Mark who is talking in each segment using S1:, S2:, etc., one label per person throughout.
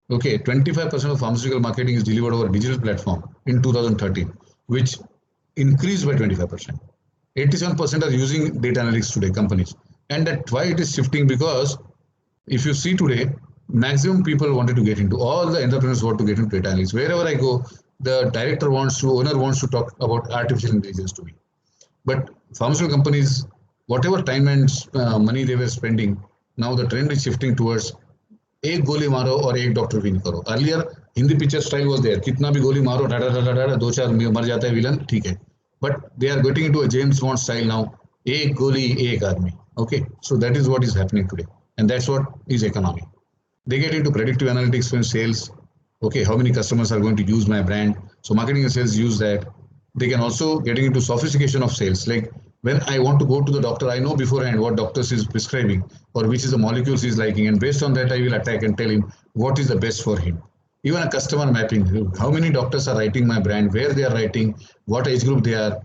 S1: Okay, 25% of pharmaceutical marketing is delivered over digital platform in 2013, which increased by 25%. 87% are using data analytics today, companies. And that's why it is shifting, because if you see today, maximum people wanted to get into, all the entrepreneurs want to get into data analytics. Wherever I go, the owner wants to talk about artificial intelligence to me. But pharmaceutical companies, whatever time and money they were spending, now the trend is shifting towards एक गोली मारो और एक doctor win करो. Earlier Hindi picture style was there, कितना भी गोली मारो टाटा टाटा टाटा दो चार मर जाता है विलन, ठीक है. But they are getting into a James Bond style now. एक गोली एक आदमी. Okay, so that is what is happening today, and that's what is economy. They get into predictive analytics when sales. Okay, how many customers are going to use my brand? So marketing and sales use that. They can also getting into sophistication of sales. Like when I want to go to the doctor, I know beforehand what doctors is prescribing or which is the molecules he's liking, and based on that I will attack and tell him what is the best for him. Even a customer mapping, how many doctors are writing my brand, where they are writing, what age group they are,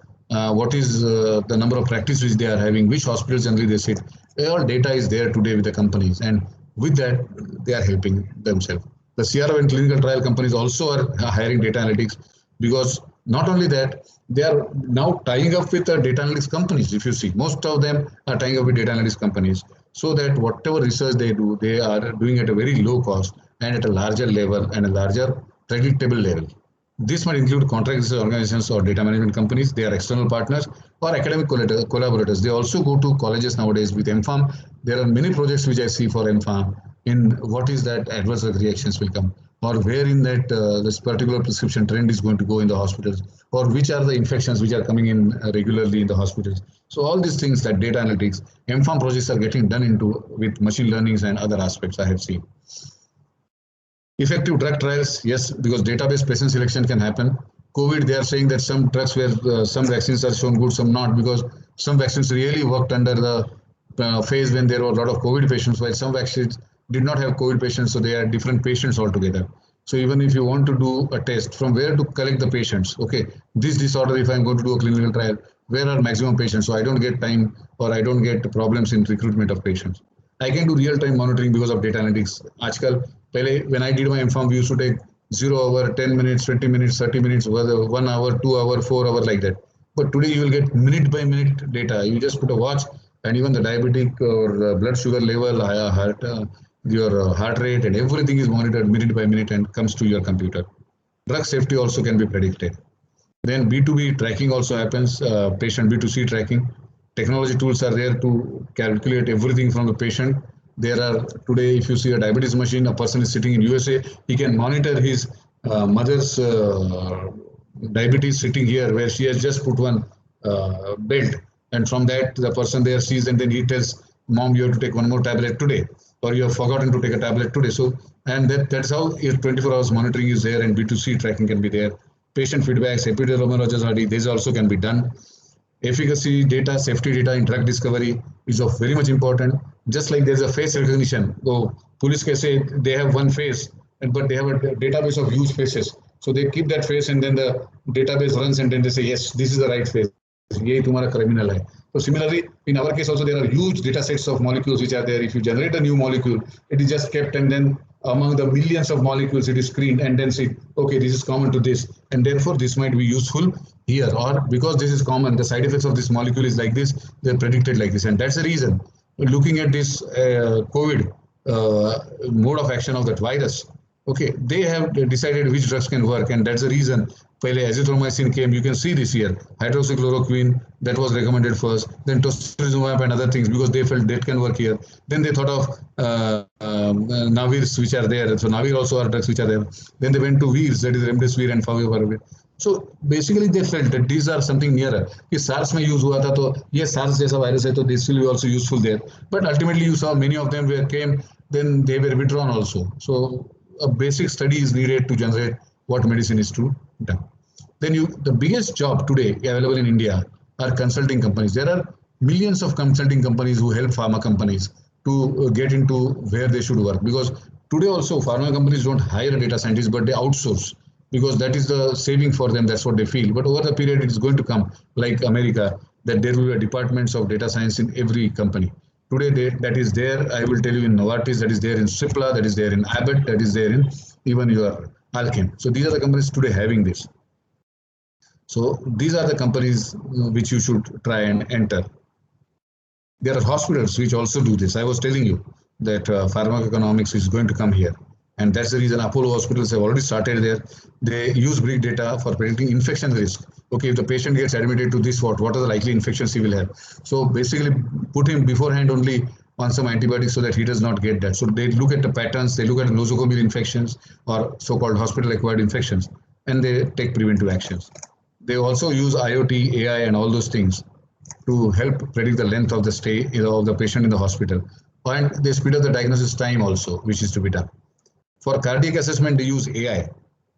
S1: what is the number of practice which they are having, which hospitals generally they sit. All data is there today with the companies, and with that they are helping themselves. The CRO and clinical trial companies also are hiring data analytics, because not only that, they are now tying up with the data analytics companies. If you see, most of them are tying up with data analytics companies, so that whatever research they do, they are doing at a very low cost and at a larger level and a larger predictable level. This might include contract research organizations or data management companies. They are external partners or academic collaborators. They also go to colleges nowadays with MPharm. There are many projects which I see for MPharm in what is that adverse reactions will come, or where in that this particular prescription trend is going to go in the hospitals, or which are the infections which are coming in regularly in the hospitals. So all these things, that data analytics, MPharm projects are getting done into with machine learnings and other aspects I have seen. Effective drug trials, yes, because database patient selection can happen. COVID, they are saying that some drugs where some vaccines are shown good, some not, because some vaccines really worked under the phase when there were a lot of COVID patients, while some vaccines did not have COVID patients, so they are different patients altogether. So even if you want to do a test, from where to collect the patients, okay, this disorder, if I'm going to do a clinical trial, where are maximum patients, so I don't get time or I don't get problems in recruitment of patients. I can do real-time monitoring because of data analytics. आजकल पहले when I did my MPharm, we used to take 0 hour, 10 minutes, 20 minutes, 30 minutes, 1 hour, 2 hour, 4 hour, like that. But today you will get minute by minute data. You just put a watch, and even the diabetic or blood sugar level, your heart rate, and everything is monitored minute by minute and comes to your computer. Drug safety also can be predicted. Then B2B tracking also happens, patient B2C tracking. Technology tools are there to calculate everything from the patient. There are today, if you see a diabetes machine, a person is sitting in USA, he can monitor his mother's diabetes sitting here, where she has just put one belt, and from that the person there sees, and then he tells mom, you have to take one more tablet today, or you have forgotten to take a tablet today. So, and that's how 24 hours monitoring is there, and B2C tracking can be there. Patient feedbacks, epidemiology, these also can be done. Efficacy data, safety data in drug discovery is of very much important. Just like there's a face recognition. So police can say they have one face, but they have a database of used faces. So they keep that face, and then the database runs, and then they say, yes, this is the right face. ये तुम्हारा criminal है. So similarly, in our case also, there are huge data sets of molecules which are there. If you generate a new molecule, it is just kept, and then among the millions of molecules, it is screened, and then say, okay, this is common to this, and therefore this might be useful here, or because this is common, the side effects of this molecule is like this, they're predicted like this, and that's the reason. Looking at this COVID mode of action of that virus, okay, they have decided which drugs can work, and that's the reason. Pehle azithromycin came, you can see this here, hydroxychloroquine, that was recommended first, then tocilizumab and other things, because they felt that can work here. Then they thought of Navirs, which are there. So Navir also are drugs which are there. Then they went to Virs, that is remdesivir and favipiravir. So basically they felt that these are something nearer. कि SARS में use हुआ था, तो ये SARS जैसा virus है, तो this will be also useful there. But ultimately you saw many of them were came, then they were withdrawn also. So a basic study is needed to generate what medicine is to done. Then the biggest job today available in India are consulting companies. There are millions of consulting companies who help pharma companies to get into where they should work. Because today also pharma companies don't hire a data scientist, but they outsource, because that is the saving for them. That's what they feel. But over the period, it is going to come like America, that there will be departments of data science in every company. Today, that is there. I will tell you in Novartis, that is there in Cipla, that is there in Abbott, that is there in even your Alchem. So these are the companies today having this. So these are the companies which you should try and enter. There are hospitals which also do this. I was telling you that pharmacoeconomics is going to come here. And that's the reason Apollo hospitals have already started there. They use big data for predicting infection risk. Okay, if the patient gets admitted to this what are the likely infections he will have? So basically put him beforehand only on some antibiotics so that he does not get that. So they look at the patterns, they look at nosocomial infections or so-called hospital-acquired infections, and they take preventive actions. They also use IoT, AI, and all those things to help predict the length of the stay of the patient in the hospital. And they speed up the diagnosis time also, which is to be done. For cardiac assessment, they use AI.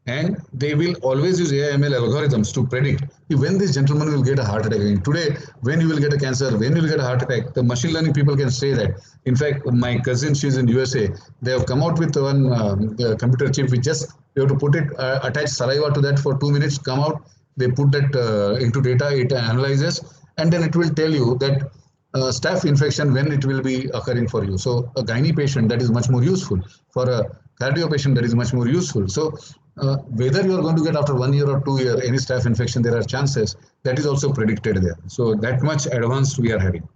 S1: And they will always use AI ML algorithms to predict when this gentleman will get a heart attack again. Today, when you will get a cancer, when you will get a heart attack, the machine learning people can say that. In fact, my cousin, she's in USA. They have come out with one computer chip. We just you have to put it, attach saliva to that for 2 minutes, come out. They put that into data, it analyzes, and then it will tell you that staph infection when it will be occurring for you. So a gynae patient, that is much more useful. For a cardio patient, that is much more useful. So whether you are going to get after 1 year or 2 year any staph infection, there are chances that is also predicted there. So that much advanced we are having.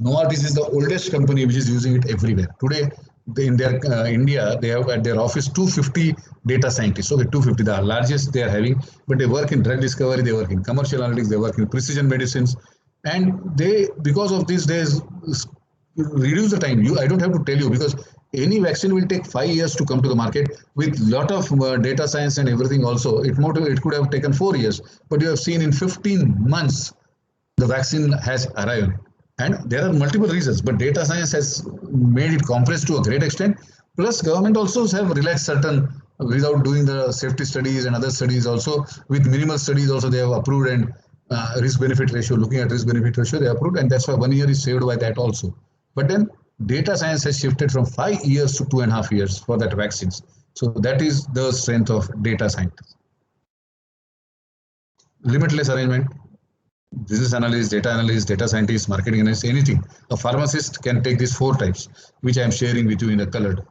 S1: Novartis is the oldest company which is using it everywhere. Today, in their India, they have at their office 250 data scientists. So the 250, the largest they are having, but they work in drug discovery, they work in commercial analytics, they work in precision medicines, and they, because of this, they reduce the time. I don't have to tell you, because any vaccine will take 5 years to come to the market with lot of data science and everything also. It could have taken 4 years, but you have seen in 15 months, the vaccine has arrived. And there are multiple reasons, but data science has made it compressed to a great extent. Plus, government also have relaxed certain, without doing the safety studies and other studies also, with minimal studies also they have approved, and risk-benefit ratio, looking at risk-benefit ratio, they approved, and that's why 1 year is saved by that also. But then data science has shifted from 5 years to 2.5 years for that vaccines. So that is the strength of data scientists. Limitless arrangement. Business analyst, data analyst, data scientist, marketing analyst, anything. A pharmacist can take these 4 types, which I am sharing with you in the colored.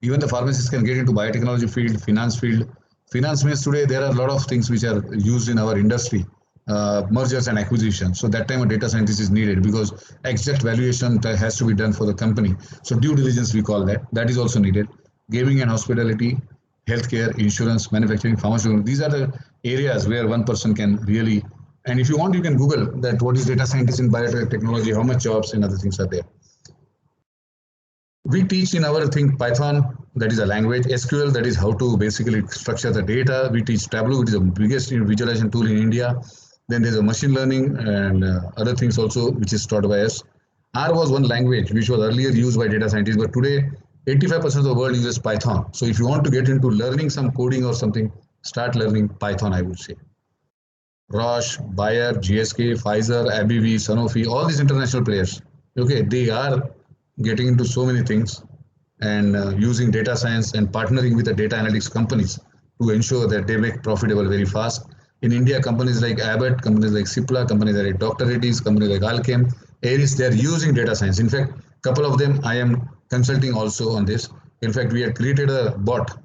S1: Even the pharmacist can get into biotechnology field, finance field. Finance means today there are a lot of things which are used in our industry, mergers and acquisitions. So that time a data scientist is needed, because exact valuation has to be done for the company. So due diligence we call that. That is also needed. Gaming and hospitality, healthcare, insurance, manufacturing, pharmaceutical. These are the areas where one person can really, and if you want, you can Google that what is data scientist in biotechnology, how much jobs and other things are there. We teach in our thing Python, that is a language, SQL, that is how to basically structure the data. We teach Tableau, which is the biggest visualization tool in India. Then there's a machine learning and other things also, which is taught by us. R was one language which was earlier used by data scientists, but today 85% of the world uses Python. So if you want to get into learning some coding or something, start learning Python, I would say. Roche, Bayer, GSK, Pfizer, AbbVie, Sanofi, all these international players, okay, they are getting into so many things and using data science and partnering with the data analytics companies to ensure that they make profitable very fast. In India, companies like Abbott, companies like Cipla, companies like Dr. Reddy's, companies like Alchem, Eris, they are using data science. In fact, a couple of them I am consulting also on this. In fact, we had created a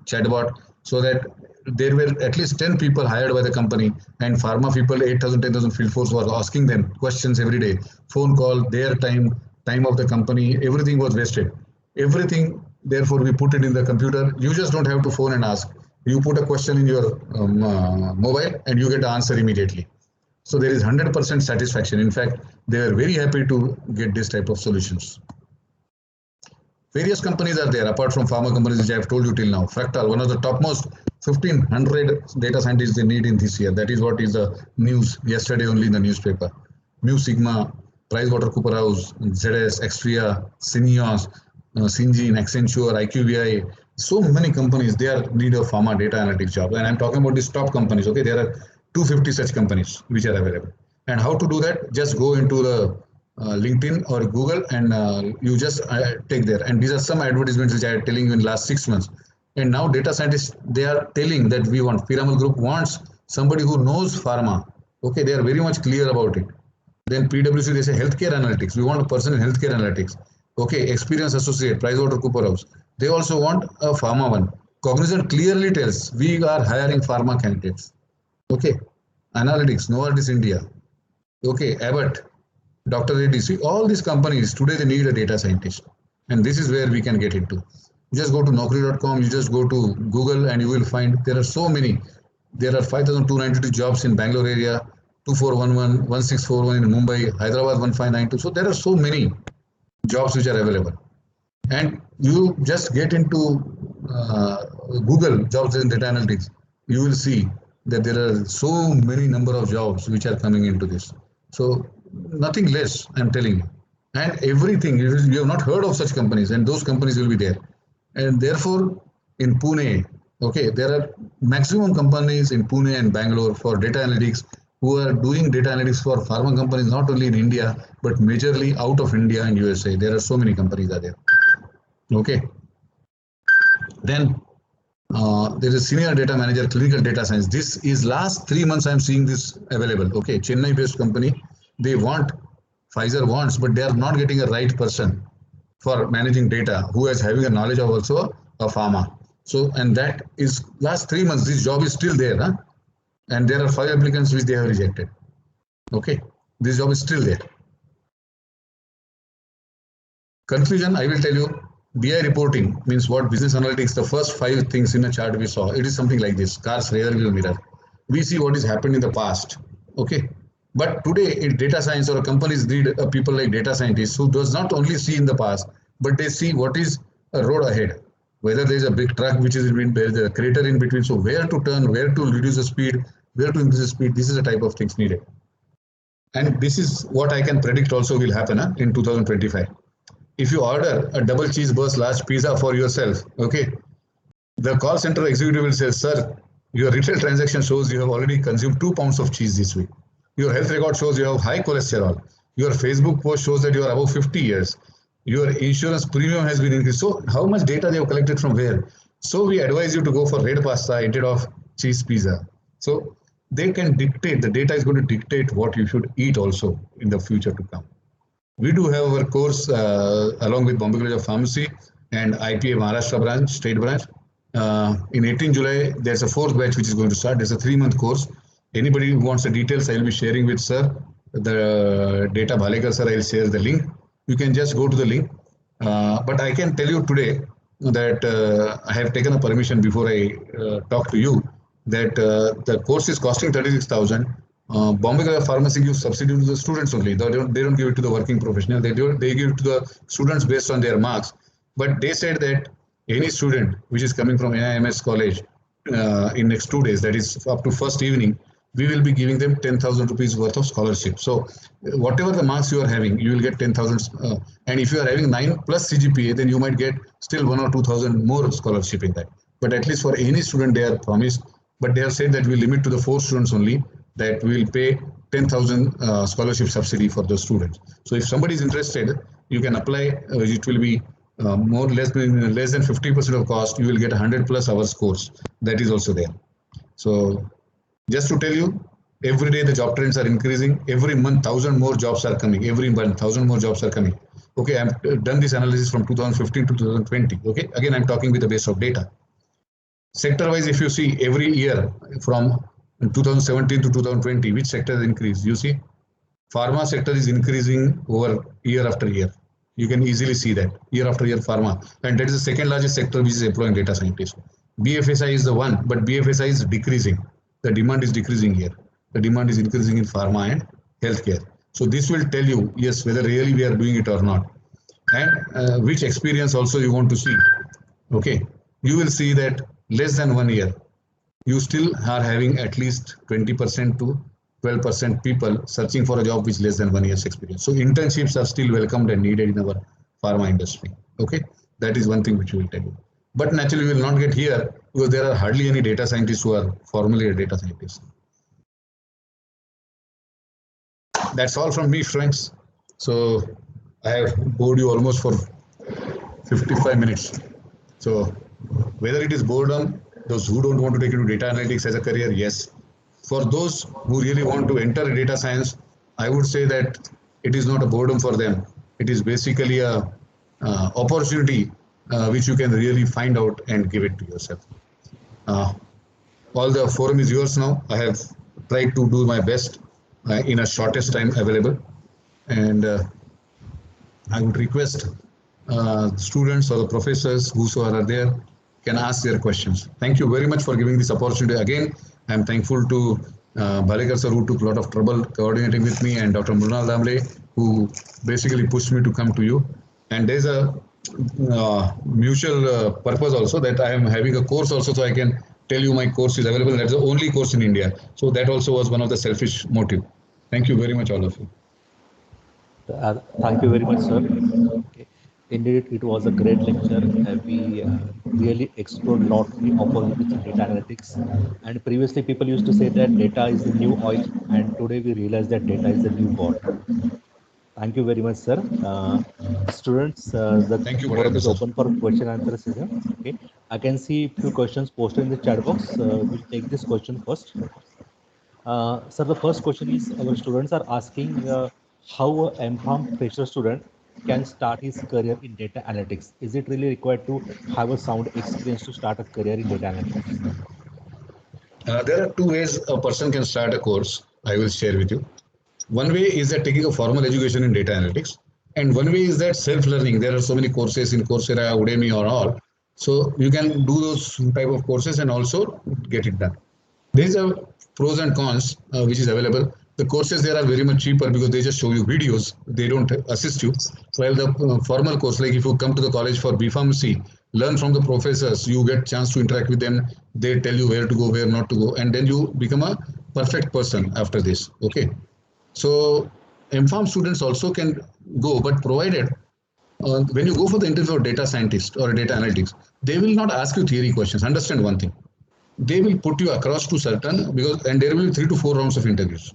S1: chatbot, so that there were at least 10 people hired by the company, and pharma people, 8,000, 10,000 field force were asking them questions every day. Phone call, their time of the company, everything was wasted. Everything, therefore, we put it in the computer. You just don't have to phone and ask. You put a question in your mobile and you get the answer immediately. So there is 100% satisfaction. In fact, they are very happy to get this type of solutions. Various companies are there apart from pharma companies, which I have told you till now. Fractal, one of the topmost 1,500 data scientists they need in this year. That is what is the news yesterday only in the newspaper. Mu Sigma, PricewaterhouseCoopers, ZS, Extria, Syneos, Syngene, Accenture, IQVIA, so many companies, they are need a pharma data analytics job. And I'm talking about these top companies. Okay, there are 250 such companies which are available. And how to do that? Just go into the LinkedIn or Google and you just take there. And these are some advertisements which I am telling you in last 6 months. And now data scientists, they are telling that we want, Piramal Group wants somebody who knows pharma. Okay, they are very much clear about it. Then PwC, they say healthcare analytics. We want a person in healthcare analytics. Okay, experienced associate, PricewaterhouseCoopers. They also want a pharma one. Cognizant clearly tells we are hiring pharma candidates. Okay. Analytics, Novartis India. Okay. Abbott, Dr. Reddy. See, all these companies today they need a data scientist. And this is where we can get into. You just go to Naukri.com, you just go to Google, and you will find there are so many. There are 5,292 jobs in Bangalore area, 2411, 1641 in Mumbai, Hyderabad 1592. So there are so many jobs which are available. And you just get into Google jobs in data analytics, you will see that there are so many number of jobs which are coming into this. So nothing less, I'm telling you. And everything, you have not heard of such companies, and those companies will be there. And therefore, in Pune, okay, there are maximum companies in Pune and Bangalore for data analytics who are doing data analytics for pharma companies, not only in India, but majorly out of India and USA. There are so many companies are there. Okay. Then there is senior data manager, clinical data science. This is last 3 months I'm seeing this available. Okay, Chennai-based company. They want, Pfizer wants, but they are not getting a right person for managing data who is having a knowledge of also a pharma. So, and that is last 3 months, this job is still there. Huh? And there are 5 applicants which they have rejected. Okay, this job is still there. Conclusion, I will tell you, BI reporting means what? Business analytics, the first 5 things in a chart we saw, it is something like this, car's rear view mirror. We see what has happened in the past, okay? But today in data science or companies need people like data scientists who does not only see in the past, but they see what is a road ahead. Whether there is a big truck which is in between, there is a crater in between, so where to turn, where to reduce the speed, where to increase the speed, this is the type of things needed. And this is what I can predict also will happen in 2025. If you order a double cheese burst large pizza for yourself, okay, the call center executive will say, sir, your retail transaction shows you have already consumed 2 pounds of cheese this week. Your health record shows you have high cholesterol. Your Facebook post shows that you are above 50 years. Your insurance premium has been increased. So how much data they have collected from where? So we advise you to go for red pasta instead of cheese pizza. So they can dictate, the data is going to dictate what you should eat also in the future to come. We do have our course along with Bombay College of Pharmacy and IPA Maharashtra branch, state branch. In 18 July, there's a 4th batch which is going to start. There's a 3-month course. Anybody who wants the details, I will be sharing with sir. The data Bhalekar sir, I'll share the link. You can just go to the link. But I can tell you today that I have taken a permission before I talk to you that the course is costing 36,000. Bombay College of Pharmacy gives subsidy to the students only. They don't give it to the working professional. They give it to the students based on their marks. But they said that any student which is coming from NIMS college in next 2 days, that is up to first evening, we will be giving them 10,000 rupees worth of scholarship. So whatever the marks you are having, you will get 10,000. And if you are having 9 plus CGPA, then you might get still 1 or 2,000 more scholarship in that. But at least for any student, they are promised. But they have said that we limit to the 4 students only, that we will pay 10,000 scholarship subsidy for those students. So if somebody is interested, you can apply. It will be less than 50% of cost. You will get 100 plus hours course. That is also there. So just to tell you, every day the job trends are increasing. Every month, 1,000 more jobs are coming. Every month, 1,000 more jobs are coming. Okay, I've done this analysis from 2015 to 2020. Okay, again, I'm talking with the base of data. Sector-wise, if you see every year from 2017 to 2020, which sector has increased? You see, pharma sector is increasing over year after year. You can easily see that year after year pharma, and that is the second largest sector which is employing data scientists. BFSI is the one, but BFSI is decreasing. The demand is decreasing here. The demand is increasing in pharma and healthcare. So this will tell you, yes, whether really we are doing it or not, and which experience also you want to see. Okay, you will see that less than 1 year, you still are having at least 20% to 12% people searching for a job with less than 1 year's experience. So internships are still welcomed and needed in our pharma industry. Okay, that is one thing which we will tell you. But naturally, we will not get here because there are hardly any data scientists who are formally a data scientist. That's all from me, friends. So I have bored you almost for 55 minutes. So whether it is boredom, those who don't want to take into data analytics as a career, yes. For those who really want to enter data science, I would say that it is not a boredom for them. It is basically a opportunity which you can really find out and give it to yourself. Uh, all the forum is yours now. I have tried to do my best in a shortest time available, and I would request students or the professors, whosoever are there, can ask their questions. Thank you very much for giving this opportunity again. I'm thankful to Bharekar sir, who took a lot of trouble coordinating with me, and Dr. Mrunal Damle, who basically pushed me to come to you. And there's a mutual purpose also, that I am having a course also, so I can tell you my course is available. That's the only course in India. So that also was one of the selfish motive. Thank you very much, all of you.
S2: Thank you very much, sir. Okay. Indeed, it was a great lecture. We really explored a lot new opportunities in data analytics. And previously, people used to say that data is the new oil, and today we realize that data is the new gold. Thank you very much, sir. Students, the
S1: Thank you,
S2: forum
S1: Bharekar
S2: is
S1: sir.
S2: open for question answer session. Okay, I can see few questions posted in the chat box. We'll take this question first. Sir, the first question is our students are asking how a M.Pharm fresher student can start his career in data analytics. Is it really required to have a sound experience to start a career in data analytics?
S1: There are two ways a person can start a course. I will share with you. One way is that taking a formal education in data analytics, and one way is that self-learning. There are so many courses in Coursera, Udemy, or all. So you can do those type of courses and also get it done. There is a pros and cons which is available. The courses there are very much cheaper because they just show you videos. They don't assist you. While the formal course, like if you come to the college for B Pharmacy, learn from the professors, you get chance to interact with them. They tell you where to go, where not to go, and then you become a perfect person after this. Okay. So M.Pharm students also can go, but provided when you go for the interview of data scientist or data analytics, they will not ask you theory questions. Understand one thing, they will put you across to certain, because and there will be 3 to 4 rounds of interviews,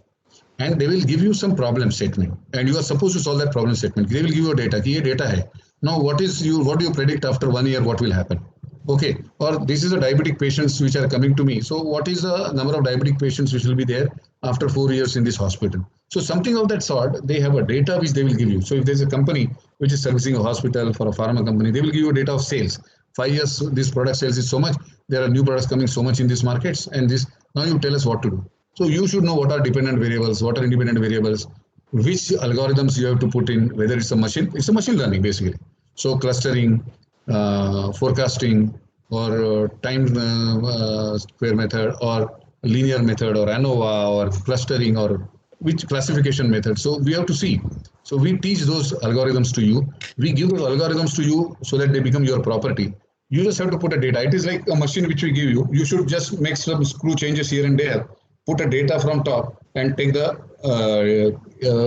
S1: and they will give you some problem statement, and you are supposed to solve that problem statement. They will give you data कि ये data है. Now what do you predict after 1 year what will happen? Okay, or this is a diabetic patients which are coming to me, so what is the number of diabetic patients which will be there after 4 years in this hospital? So something of that sort, they have a data which they will give you. So if there's a company which is servicing a hospital for a pharma company, they will give you data of sales. 5 years this product sales is so much, there are new products coming so much in these markets, and this, now you tell us what to do. So you should know what are dependent variables, what are independent variables, which algorithms you have to put in, whether it's a machine learning basically. So clustering, forecasting, or time square method, or linear method, or ANOVA, or clustering, or which classification method. So we have to see. So we teach those algorithms to you. We give those algorithms to you so that they become your property. You just have to put a data. It is like a machine which we give you. You should just make some screw changes here and there, put a data from top, and take the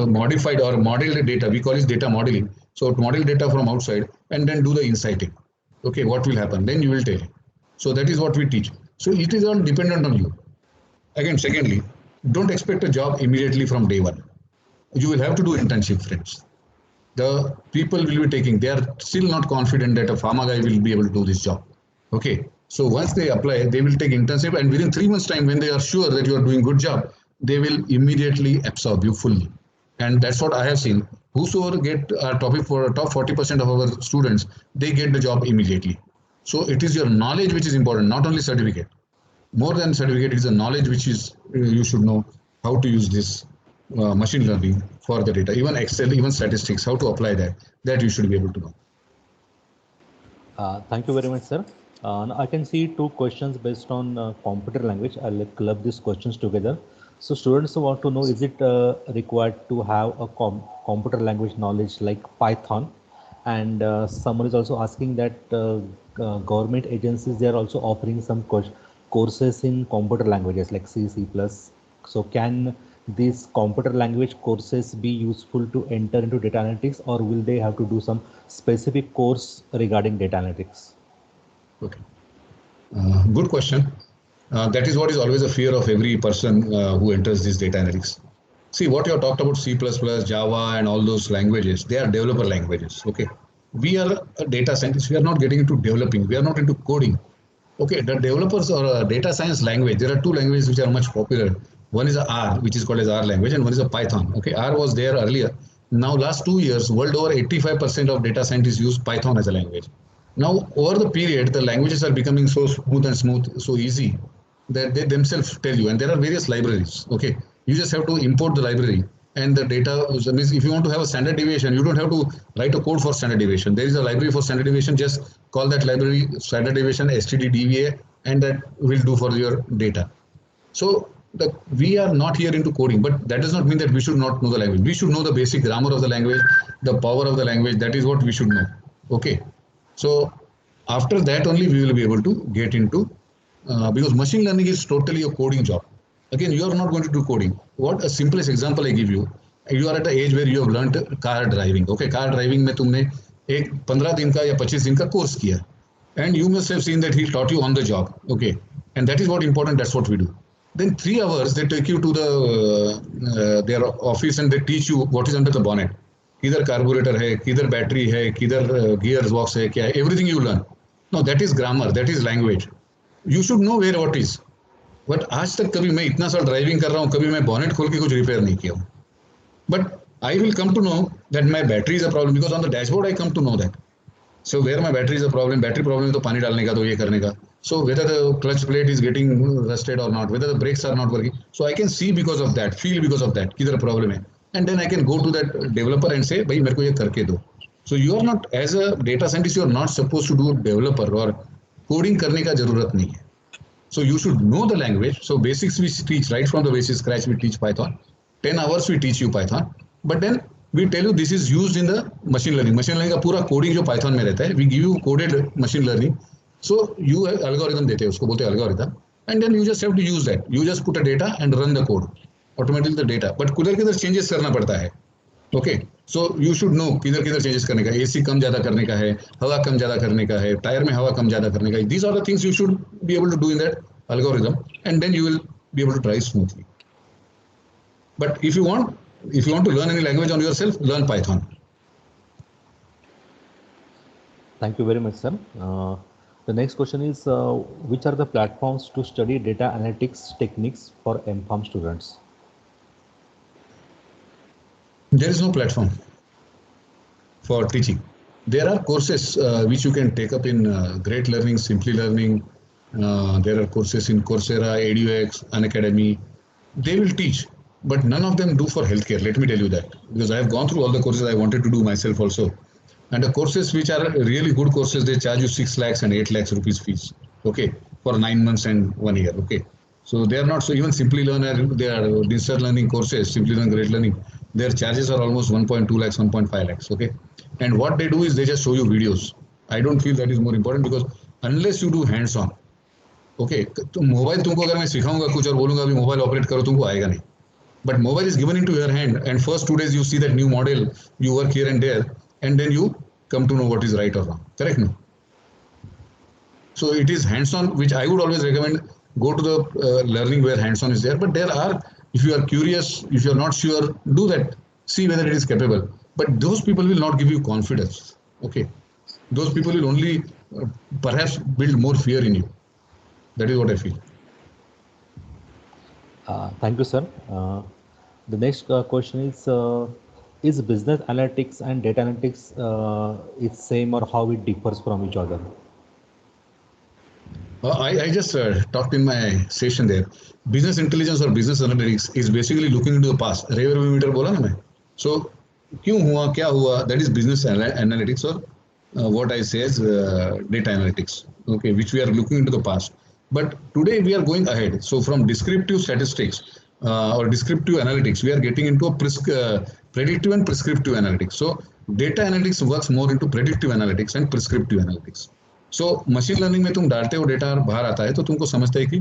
S1: modified or modeled data. We call it data modeling. So model data from outside and then do the insighting. Okay, what will happen? Then you will tell. So that is what we teach. So it is all dependent on you. Again, secondly, don't expect a job immediately from day one. You will have to do internship, friends. The people will be taking, they are still not confident that a pharma guy will be able to do this job. Okay. So once they apply, they will take internship, and within 3 months time, when they are sure that you are doing good job, they will immediately absorb you fully. And that's what I have seen. Whosoever get topic for top 40% of our students, they get the job immediately. So it is your knowledge which is important, not only certificate. More than certificate, it is a knowledge which is you should know how to use this machine learning for the data, even Excel, even statistics, how to apply that. That you should be able to know.
S2: Thank you very much, sir. Now I can see two questions based on computer language. I'll club these questions together. So students want to know, is it required to have a computer language knowledge like Python? And someone is also asking that government agencies, they are also offering some courses in computer languages like C, C++. So can these computer language courses be useful to enter into data analytics, or will they have to do some specific course regarding data analytics?
S1: Okay. Good question. That is what is always a fear of every person who enters this data analytics. See, what you have talked about, C++, Java, and all those languages, they are developer languages. Okay. We are a data scientists. We are not getting into developing. We are not into coding. Okay. The developers or data science language, there are two languages which are much popular. One is a R, which is called as R language, and one is a Python. Okay. R was there earlier. Now, last 2 years, world over 85% of data scientists use Python as a language. Now, over the period, the languages are becoming so smooth, so easy that they themselves tell you. And there are various libraries. Okay, you just have to import the library, and the data means if you want to have a standard deviation, you don't have to write a code for standard deviation. There is a library for standard deviation. Just call that library standard deviation std_dva, and that will do for your data. So we are not here into coding, but that does not mean that we should not know the language. We should know the basic grammar of the language, the power of the language. That is what we should know. Okay. So after that only we will be able to get into, because machine learning is totally a coding job. Again, you are not going to do coding. What a simplest example I give you. You are at the age where you have learned car driving. Okay, car driving में तुमने एक 15 दिन का या 25 दिन का course किया, and you must have seen that he taught you on the job. Okay, and that is what important. That's what we do. Then 3 hours they take you to their office and they teach you what is under the bonnet. किधर carburettor है, किधर battery है, किधर gear box है, क्या है, everything you learn. No, that is grammar, that is language. You should know where what is. But आज तक कभी मैं इतना साल ड्राइविंग कर रहा हूँ, कभी मैं बॉनेट खोल के कुछ रिपेयर नहीं किया हूँ. But I will come to know that my battery is a problem because on the dashboard I come to know that. So where my battery is a problem, battery problem है तो पानी डालने का, तो ये करने का. So whether the clutch plate is getting rusted or not, whether the brakes are not working, so I can see because of that, feel because of that किधर problem है, and then I can go to that developer and say भाई मेरे को ये करके दो. So you are not, as a data scientist, you are not supposed to do developer or coding करने का जरूरत नहीं है. So you should know the language. So basics we teach right from the basic scratch. We teach Python. 10 hours we teach you Python. But then we tell you this is used in the machine learning. Machine learning का पूरा coding जो Python में रहता है, we give you coded machine learning. So you have algorithm देते हैं, उसको बोलते हैं algorithm. And then you just have to use that. You just put a data and run the code. Automatically the data. But किधर किधर changes करना पड़ता है. Okay, so you should no किधर किधर चेंजेस करने का, एसी कम ज्यादा करने का है, हवा कम ज्यादा करने का है, टायर में हवा कम ज्यादा करने का है. These are the things you should be able to do in that algorithm, and then you will be able to drive smoothly. But if you want to learn any language on yourself, learn Python.
S2: Thank you very much, sir. The next question is, which are the platforms to study data analytics techniques for MPharm students?
S1: There is no platform for teaching. There are courses which you can take up in Great Learning, Simply Learning. There are courses in Coursera, EduX, Unacademy. They will teach, but none of them do for healthcare. Let me tell you that, because I have gone through all the courses I wanted to do myself also. And the courses which are really good courses, they charge you 6 lakhs and 8 lakhs rupees fees. Okay, for 9 months and 1 year. Okay. So they are not, so even Simply Learner, they are distance learning courses, Simply Learn, Great Learning, their charges are almost 1.2 lakhs, 1.5 lakhs. Okay. And what they do is they just show you videos. I don't feel that is more important, because unless you do hands on, okay, तो mobile तुमको अगर मैं सिखाऊंगा कुछ और बोलूंगा अभी mobile operate करो, तुमको आएगा नहीं. But mobile is given into your hand, and first 2 days you see that new model, you work here and there, and then you come to know what is right or wrong. Correct me. So it is hands on, which I would always recommend. Go to the learning where hands on is there. But there are, if you are curious, if you are not sure, do that, see whether it is capable. But those people will not give you confidence. Okay, those people will only perhaps build more fear in you. That is what I feel.
S2: Thank you, sir. The next question is business analytics and data analytics is same, or how it differs from each other?
S1: I just talked in my session there. Business intelligence or business analytics is basically looking into the past. Rear view mirror बोला ना मैं. So क्यों हुआ, क्या हुआ? That is business analytics, or what I say is data analytics. Okay, which we are looking into the past. But today we are going ahead. So from descriptive statistics or descriptive analytics, we are getting into a predictive and prescriptive analytics. So data analytics works more into predictive analytics and prescriptive analytics. So machine learning में तुम डालते हो data और बाहर आता है, तो तुमको समझते है कि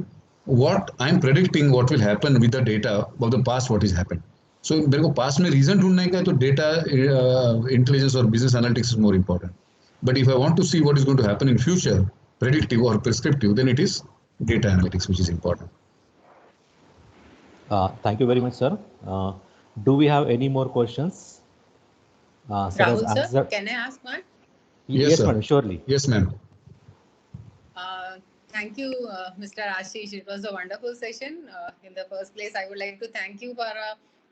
S1: what I am predicting what will happen with the data of the past, what is happened. So मेरे को past में reason ढूंढने का है, तो data intelligence or business analytics is more important. But if I want to see what is going to happen in future, predictive or prescriptive, then it is data analytics which is important.
S2: Thank you very much, sir. Do we have any more questions?
S3: Rahul sir, can I ask one?
S2: Yes, ma'am, surely.
S1: Yes, ma'am.
S3: Thank you, Mr. Ashish. It was a wonderful session. In the first place, I would like to thank you for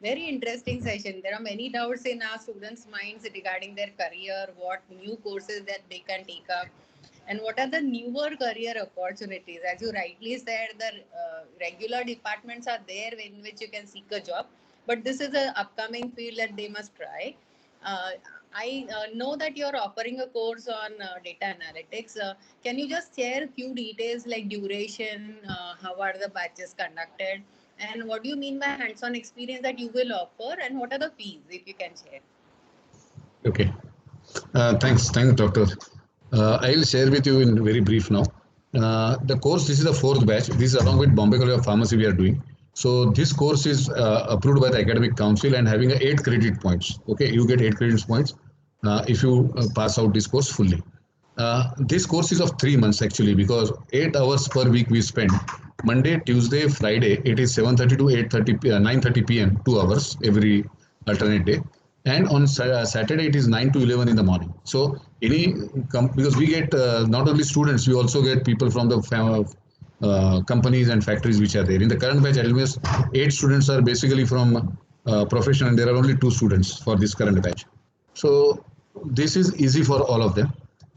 S3: Very interesting session. There are many doubts in our students' minds regarding their career, what new courses that they can take up, and what are the newer career opportunities. As you rightly said, the regular departments are there in which you can seek a job, but this is an upcoming field that they must try. Uh, I know that you're offering a course on data analytics. Can you just share a few details like duration, how are the batches conducted, and what do you mean by hands-on experience that you will offer, and what are the fees, if you can share?
S1: Okay. Thanks, Doctor. I'll share with you in very brief now. The course, this is the fourth batch. This is along with Bombay College of Pharmacy we are doing. So this course is approved by the Academic Council and having 8 credit points. Okay, you get 8 credit points if you pass out this course fully. This course is of 3 months actually, because 8 hours per week we spend. Monday, Tuesday, Friday, it is 7:30 to 8:30, 9:30 p.m. 2 hours every alternate day. And on Saturday, it is 9 to 11 in the morning. So because we get not only students, we also get people from the companies and factories which are there. In the current batch, almost 8 students are basically from profession, and there are only 2 students for this current batch. So this is easy for all of them.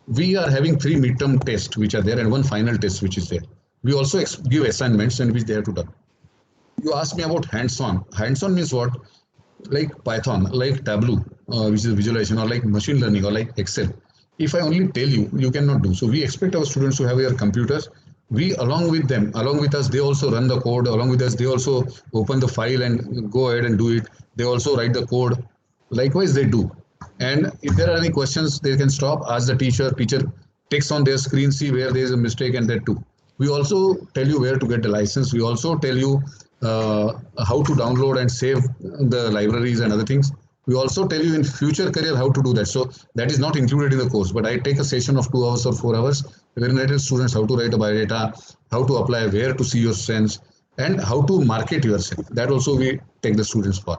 S1: We are having 3 midterm tests which are there and 1 final test which is there. We also give assignments and which they have to do. You asked me about hands-on. Hands-on means what? Like Python, like Tableau, which is visualization, or like machine learning, or like Excel. If I only tell you, you cannot do. So we expect our students to have their computers. We, along with them, along with us, they also run the code. Along with us, they also open the file and go ahead and do it. They also write the code. Likewise, they do. And if there are any questions, they can stop, ask the teacher. Teacher takes on their screen, see where there is a mistake, and that too. We also tell you where to get the license. We also tell you how to download and save the libraries and other things. We also tell you in future career how to do that. So that is not included in the course, but I take a session of 2 hours or 4 hours wherein I tell students how to write a biodata, how to apply, where to see your strengths, and how to market yourself. That also we take the students for.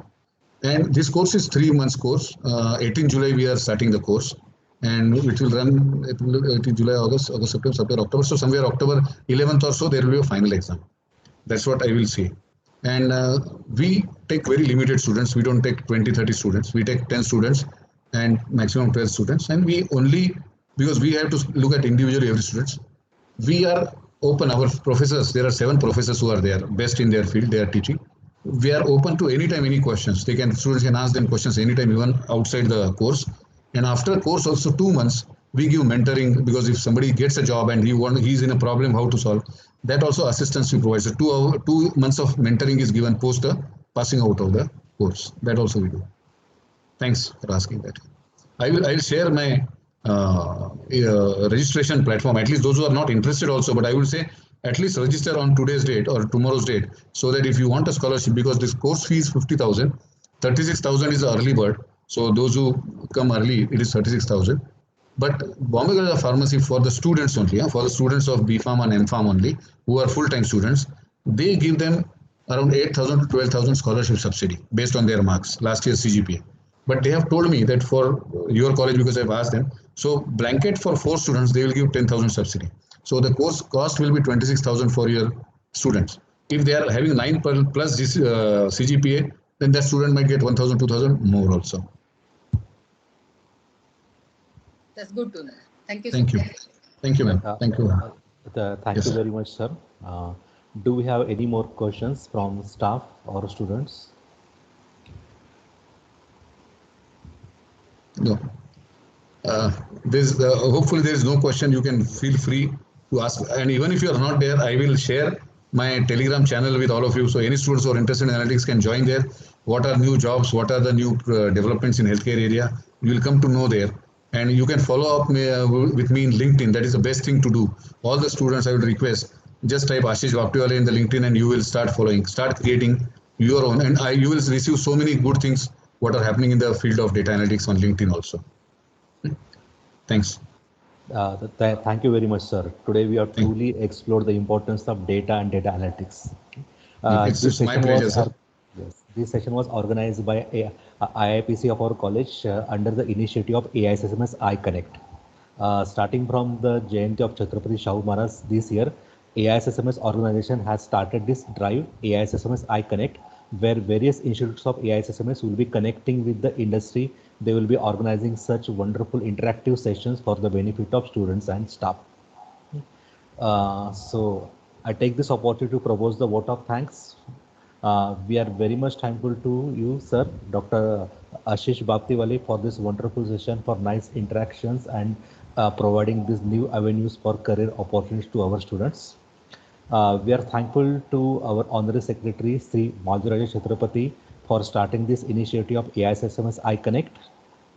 S1: And this course is 3 months course. 18 July we are starting the course, and it will run 18 July, August, September, October. So somewhere October 11th or so there will be a final exam. That's what I will say. And we take very limited students. We don't take 20, 30 students. We take 10 students and maximum 12 students. And we only, because we have to look at individually every student, we are open. Our professors, there are 7 professors who are there, best in their field, they are teaching. We are open to anytime, any questions. Students can ask them questions anytime, even outside the course. And after course also 2 months, we give mentoring, because if somebody gets a job and he's in a problem, how to solve, that also assistance we provide. So 2 months of mentoring is given post passing out of the course. That also we do. Thanks for asking that. I'll share my registration platform, at least those who are not interested also, but I will say at least register on today's date or tomorrow's date, so that if you want a scholarship, because this course fee is 50,000, 36,000 is the early bird. So those who come early, it is 36,000. But Bombay College of Pharmacy, for the students only, for the students of B.Pharm and M.Pharm only, who are full-time students, they give them around 8,000 to 12,000 scholarship subsidy based on their marks, last year's CGPA. But they have told me that for your college, because I've asked them, so blanket for 4 students, they will give 10,000 subsidy. So the course cost will be 26,000 for your students. If they are having 9 plus this, CGPA, then that student might get 1,000, 2,000 more also.
S3: That's good to know. Thank you.
S1: Thank you. Thank you, ma'am. Thank you.
S2: Thank you very much, sir. Do we have any more questions from staff or students?
S1: No. Hopefully there is no question. You can feel free to ask. And even if you are not there, I will share my Telegram channel with all of you. So any students who are interested in analytics can join there. What are new jobs? What are the new developments in healthcare area? You will come to know there. And you can follow up with me in LinkedIn. That is the best thing to do. All the students, I would request, just type Ashish Baptiwale in the LinkedIn and you will start following, start creating your own. And you will receive so many good things what are happening in the field of data analytics on LinkedIn also. Thanks.
S2: Thank you very much, sir. Today we have truly explored the importance of data and data analytics.
S1: It's my pleasure, sir.
S2: Yes, this session was organized by IIPC of our college under the initiative of AISSMS iConnect. Starting from the Jayanti of Chhatrapati Shahu Maharaj this year, AISSMS organization has started this drive, AISSMS iConnect, where various institutes of AISSMS will be connecting with the industry. They will be organizing such wonderful interactive sessions for the benefit of students and staff. So I take this opportunity to propose the vote of thanks. We are very much thankful to you, sir, Dr. Ashish Baptiwale, for this wonderful session, for nice interactions and providing these new avenues for career opportunities to our students. We are thankful to our Honorary Secretary, Sri Madhuraja Chhatrapati, for starting this initiative of AISSMS iConnect.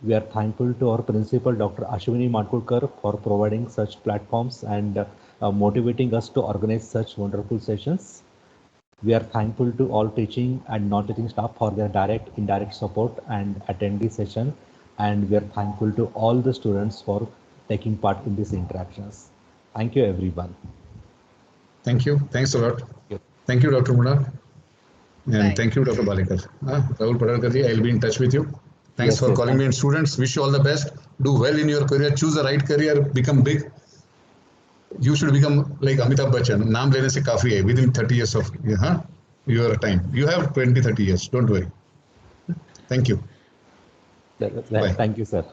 S2: We are thankful to our principal, Dr. Ashwini Matkulkar, for providing such platforms and motivating us to organize such wonderful sessions. We are thankful to all teaching and non-teaching staff for their direct, indirect support and attendee session. And we are thankful to all the students for taking part in these interactions. Thank you, everyone.
S1: Thank you. Thanks a lot.
S2: Yep.
S1: Thank you, Dr. Munnar. And
S3: Bye.
S1: thank you, Dr. Balekar. Rahul Padarkar, I'll be in touch with you. Thanks
S2: Yes,
S1: for
S2: yes,
S1: calling me. And students, wish you all the best. Do well in your career. Choose the right career. Become big. You should become like Amitabh Bachchan. नाम लेने से काफी है. Within 30 years of your time. You have 20, 30 years. Don't worry. Thank you.
S2: Thank you, sir.